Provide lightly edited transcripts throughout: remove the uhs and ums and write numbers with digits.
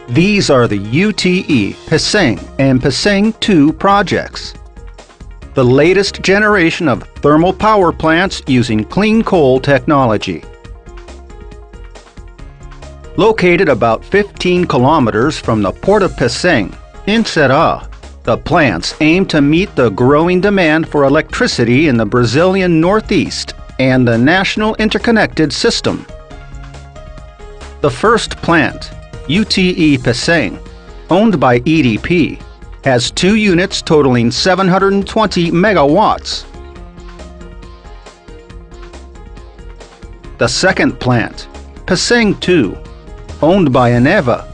These are the UTE Pecém and Pecém II projects, the latest generation of thermal power plants using clean coal technology. Located about 15 kilometers from the port of Pecém, in Ceará, the plants aim to meet the growing demand for electricity in the Brazilian Northeast and the national interconnected system. The first plant, UTE Pecém, owned by EDP, has 2 units totaling 720 megawatts. The second plant, Pecém II, owned by Eneva,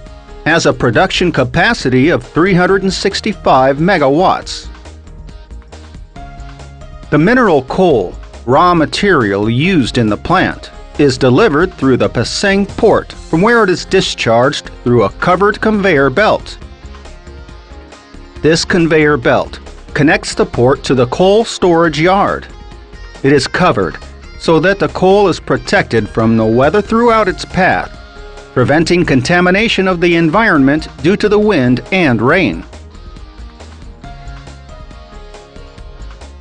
has a production capacity of 365 megawatts. The mineral coal, raw material used in the plant, is delivered through the Pecém port, from where it is discharged through a covered conveyor belt. This conveyor belt connects the port to the coal storage yard. It is covered so that the coal is protected from the weather throughout its path, preventing contamination of the environment due to the wind and rain.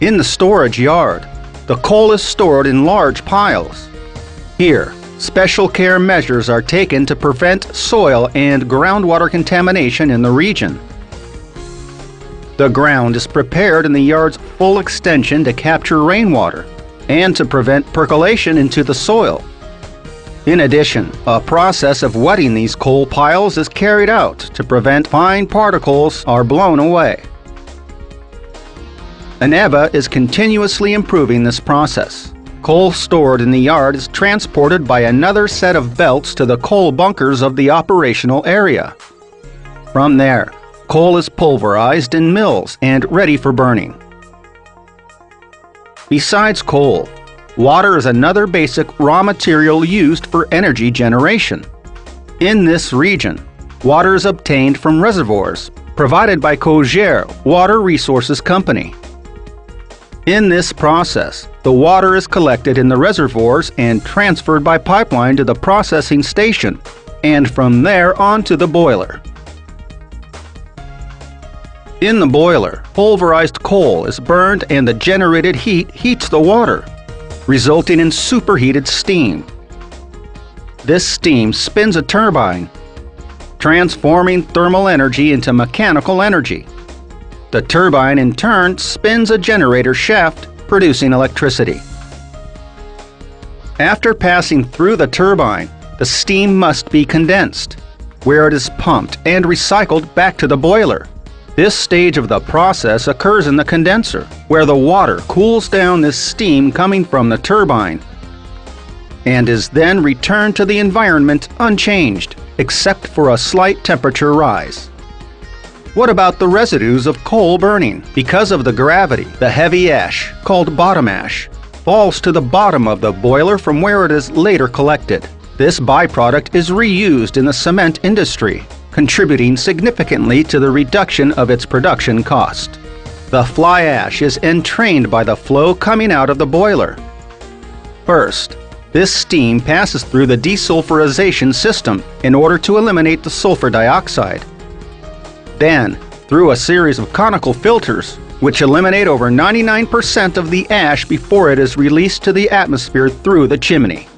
In the storage yard, the coal is stored in large piles. Here, special care measures are taken to prevent soil and groundwater contamination in the region. The ground is prepared in the yard's full extension to capture rainwater and to prevent percolation into the soil. In addition, a process of wetting these coal piles is carried out to prevent fine particles are blown away. Eneva is continuously improving this process. Coal stored in the yard is transported by another set of belts to the coal bunkers of the operational area. From there, coal is pulverized in mills and ready for burning. Besides coal, water is another basic raw material used for energy generation. In this region, water is obtained from reservoirs provided by Coger Water Resources Company. In this process, the water is collected in the reservoirs and transferred by pipeline to the processing station, and from there on to the boiler. In the boiler, pulverized coal is burned and the generated heat heats the water, resulting in superheated steam. This steam spins a turbine, transforming thermal energy into mechanical energy. The turbine in turn spins a generator shaft, producing electricity. After passing through the turbine, the steam must be condensed, where it is pumped and recycled back to the boiler. This stage of the process occurs in the condenser, where the water cools down this steam coming from the turbine and is then returned to the environment unchanged, except for a slight temperature rise. What about the residues of coal burning? Because of the gravity, the heavy ash, called bottom ash, falls to the bottom of the boiler from where it is later collected. This byproduct is reused in the cement industry, contributing significantly to the reduction of its production cost. The fly ash is entrained by the flow coming out of the boiler. First, this steam passes through the desulfurization system in order to eliminate the sulfur dioxide. Then, through a series of conical filters, which eliminate over 99% of the ash before it is released to the atmosphere through the chimney.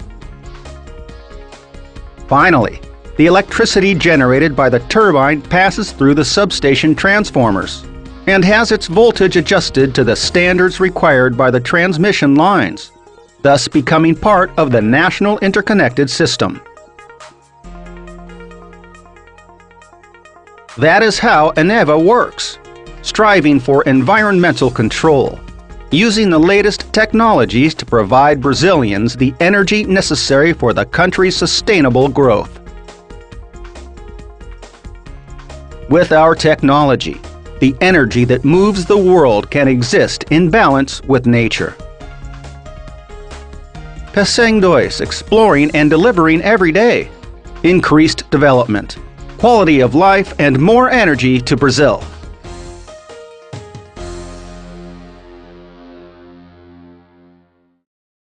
Finally, the electricity generated by the turbine passes through the substation transformers and has its voltage adjusted to the standards required by the transmission lines, thus becoming part of the national interconnected system. That is how Eneva works, striving for environmental control, using the latest technologies to provide Brazilians the energy necessary for the country's sustainable growth. With our technology, the energy that moves the world can exist in balance with nature. Pecém II, exploring and delivering every day. Increased development, quality of life, and more energy to Brazil.